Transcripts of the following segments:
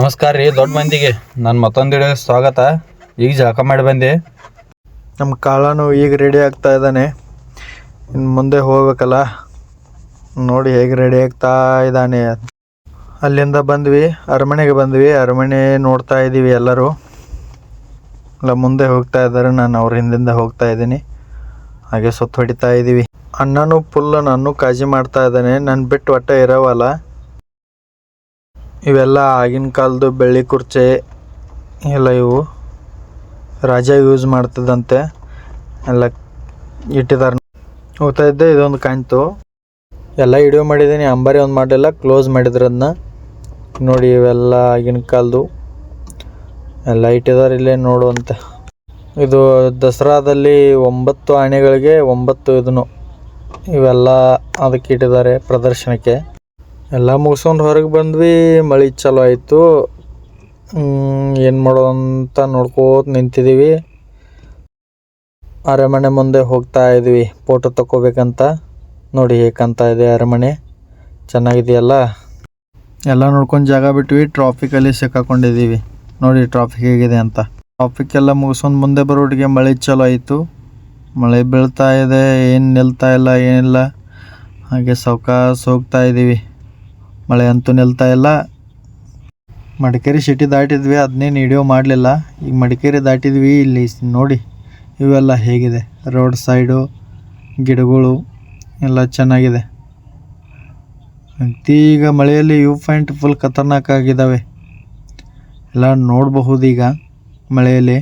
ನಮಸ್ಕಾರ ರೀ ದೊಡ್ಡ ಮಂದಿಗೆ ನಾನು ಮತ್ತೊಂದು ವಿಡಿಯೋ ಸ್ವಾಗತ. ಈಗ ಜಳಕ ಮಾಡಿ ಬಂದೆ. ನಮ್ಮ ಕಾಳನು ಈಗ ರೆಡಿ ಆಗ್ತಾ ಇದ್ದಾನೆ. ಇನ್ನು ಮುಂದೆ ಹೋಗ್ಬೇಕಲ್ಲ, ನೋಡಿ ಹೇಗೆ ರೆಡಿ ಆಗ್ತಾ ಇದ್ದಾನೆ. ಅಲ್ಲಿಂದ ಬಂದ್ವಿ, ಅರಮನೆಗೆ ಬಂದ್ವಿ. ಅರಮನೆ ನೋಡ್ತಾ ಇದ್ದೀವಿ ಎಲ್ಲರೂ. ಎಲ್ಲ ಮುಂದೆ ಹೋಗ್ತಾ ಇದ್ದಾರೆ, ನಾನು ಅವ್ರ ಹಿಂದಿಂದ ಹೋಗ್ತಾ ಇದ್ದೀನಿ. ಹಾಗೆ ಸುತ್ತ ಹೊಡಿತಾ ಇದ್ದೀವಿ. ಅಣ್ಣನೂ ಫುಲ್ ನಾನು ಕಾಳಜಿ ಮಾಡ್ತಾ ಇದ್ದಾನೆ. ನನ್ನ ಬಿಟ್ಟು ಒಟ್ಟೆ ಇರೋವಲ್ಲ. ಇವೆಲ್ಲ ಆಗಿನ ಕಾಲದ್ದು ಬೆಳ್ಳಿ ಕುರ್ಚಿ ಎಲ್ಲ, ಇವು ರಾಜ ಯೂಸ್ ಮಾಡ್ತಿದ್ದಂತೆ ಎಲ್ಲ ಇಟ್ಟಿದ್ದಾರೆ. ಹೋಗ್ತಾ ಇದ್ದೆ, ಇದೊಂದು ಕಾಣ್ತು. ಎಲ್ಲ ವಿಡಿಯೋ ಮಾಡಿದ್ದೀನಿ, ಅಂಬಾರಿ ಒಂದು ಮಾಡಲಿಲ್ಲ, ಕ್ಲೋಸ್ ಮಾಡಿದ್ರು ಅದನ್ನ. ನೋಡಿ ಇವೆಲ್ಲ ಆಗಿನ ಕಾಲದ್ದು ಎಲ್ಲ ಇಟ್ಟಿದ್ದಾರೆ ಇಲ್ಲೇ ನೋಡುವಂತೆ. ಇದು ದಸರಾದಲ್ಲಿ 9 ಆನೆಗಳಿಗೆ 9 ಇದನ್ನು ಇವೆಲ್ಲ ಅದಕ್ಕೆ ಇಟ್ಟಿದ್ದಾರೆ ಪ್ರದರ್ಶನಕ್ಕೆ. ಎಲ್ಲ ಮುಗಿಸ್ಕೊಂಡು ಹೊರಗೆ ಬಂದ್ವಿ. ಮಳೆ ಚಲೋ ಆಯಿತು. ಏನು ಮಾಡೋದು ಅಂತ ನೋಡ್ಕೋತ ನಿಂತಿದ್ದೀವಿ. ಅರಮನೆ ಮುಂದೆ ಹೋಗ್ತಾ ಇದ್ವಿ ಫೋಟೋ ತಗೋಬೇಕಂತ. ನೋಡಿ ಹೇಗಂತ ಇದೆ ಅರಮನೆ, ಚೆನ್ನಾಗಿದೆಯಲ್ಲ. ಎಲ್ಲ ನೋಡ್ಕೊಂಡು ಜಾಗ ಬಿಟ್ವಿ. ಟ್ರಾಫಿಕಲ್ಲಿ ಸಿಕ್ಕಾಕೊಂಡಿದ್ದೀವಿ. ನೋಡಿ ಟ್ರಾಫಿಕ್ ಹೇಗಿದೆ ಅಂತ. ಟ್ರಾಫಿಕ್ ಎಲ್ಲ ಮುಗಿಸ್ಕೊಂಡು ಮುಂದೆ ಬರೋಟಿಗೆ ಮಳೆ ಚಲೋ ಆಯಿತು. ಮಳೆ ಬೀಳ್ತಾ ಇದೆ, ಏನು ನಿಲ್ತಾ ಇಲ್ಲ, ಏನಿಲ್ಲ. ಹಾಗೆ ಸಾವ್ಕಾಸ ಹೋಗ್ತಾ ಇದ್ದೀವಿ. ಮಳೆ ಅಂತೂ ನಿಲ್ತಾ ಇಲ್ಲ. ಮಡಿಕೇರಿ ಸಿಟಿ ದಾಟಿದ್ವಿ, ಅದನ್ನೇನು ವಿಡಿಯೋ ಮಾಡಲಿಲ್ಲ. ಈಗ ಮಡಿಕೇರಿ ದಾಟಿದ್ವಿ. ಇಲ್ಲಿ ನೋಡಿ ಇವೆಲ್ಲ ಹೇಗಿದೆ, ರೋಡ್ ಸೈಡು ಗಿಡಗಳು ಎಲ್ಲ ಚೆನ್ನಾಗಿದೆ. ಈಗ ಮಳೆಯಲ್ಲಿ ವ್ಯೂ ಪಾಯಿಂಟ್ ಫುಲ್ ಖತರ್ನಾಕ್ ಆಗಿದ್ದಾವೆ. ಎಲ್ಲ ನೋಡಬಹುದು ಈಗ ಮಳೆಯಲ್ಲಿ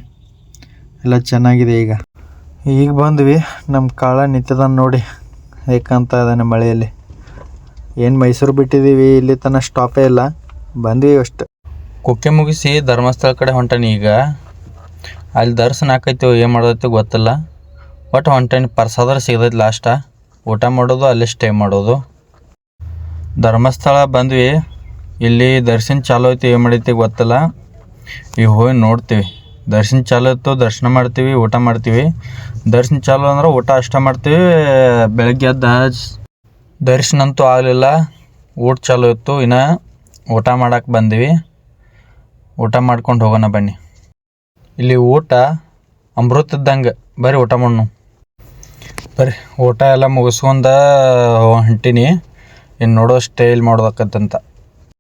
ಎಲ್ಲ ಚೆನ್ನಾಗಿದೆ. ಈಗ ಬಂದ್ವಿ. ನಮ್ಮ ಕಾಳ ನಿಂತಿದ್ದಾನೆ ನೋಡಿ ಹೇಗಂತ ಇದ್ದಾನೆ ಮಳೆಯಲ್ಲಿ. ಏನು ಮೈಸೂರು ಬಿಟ್ಟಿದ್ದೀವಿ, ಇಲ್ಲಿ ತನಕ ಸ್ಟಾಪೇ ಇಲ್ಲ, ಬಂದ್ವಿ ಅಷ್ಟು. ಕುಕ್ಕೆ ಮುಗಿಸಿ ಧರ್ಮಸ್ಥಳ ಕಡೆ ಹೊಂಟಾನಿ. ಈಗ ಅಲ್ಲಿ ದರ್ಶನ ಆಕೈತಿ, ಏನು ಮಾಡೋದೈತಿ ಗೊತ್ತಿಲ್ಲ. ಒಟ್ಟು ಹೊಂಟಾನಿ. ಪ್ರಸಾದ ಸಿಗದೈತಿ. ಲಾಸ್ಟ ಊಟ ಮಾಡೋದು, ಅಲ್ಲೇ ಸ್ಟೇ ಮಾಡೋದು. ಧರ್ಮಸ್ಥಳ ಬಂದ್ವಿ. ಇಲ್ಲಿ ದರ್ಶನ ಚಾಲೋ ಐತಿ, ಏನು ಮಾಡೈತಿ ಗೊತ್ತಿಲ್ಲ. ಈಗ ಹೋಗಿ ನೋಡ್ತೀವಿ. ದರ್ಶನ ಚಾಲೋ ಇತ್ತು, ದರ್ಶನ ಮಾಡ್ತೀವಿ, ಊಟ ಮಾಡ್ತೀವಿ. ದರ್ಶನ ಚಾಲೋ ಅಂದ್ರೆ ಊಟ ಅಷ್ಟ ಮಾಡ್ತೀವಿ. ಬೆಳಗ್ಗೆ ಎದ್ದ ದರ್ಶನ ಅಂತೂ ಆಗಲಿಲ್ಲ, ಊಟ ಚಾಲೋ ಇತ್ತು. ಇನ್ನು ಊಟ ಮಾಡಕ್ಕೆ ಬಂದೀವಿ. ಊಟ ಮಾಡ್ಕೊಂಡು ಹೋಗೋಣ ಬನ್ನಿ. ಇಲ್ಲಿ ಊಟ ಅಮೃತ ಇದ್ದಂಗೆ. ಬರ್ರಿ ಊಟ ಮಾಡೋಣ. ಬರ್ರಿ ಊಟ ಎಲ್ಲ ಮುಗಿಸ್ಕೊಂಡ ಹೊಂಟೀನಿ. ಇನ್ನು ನೋಡೋ ಸ್ಟೈಲ್ ಮಾಡೋದಕ್ಕಂತ.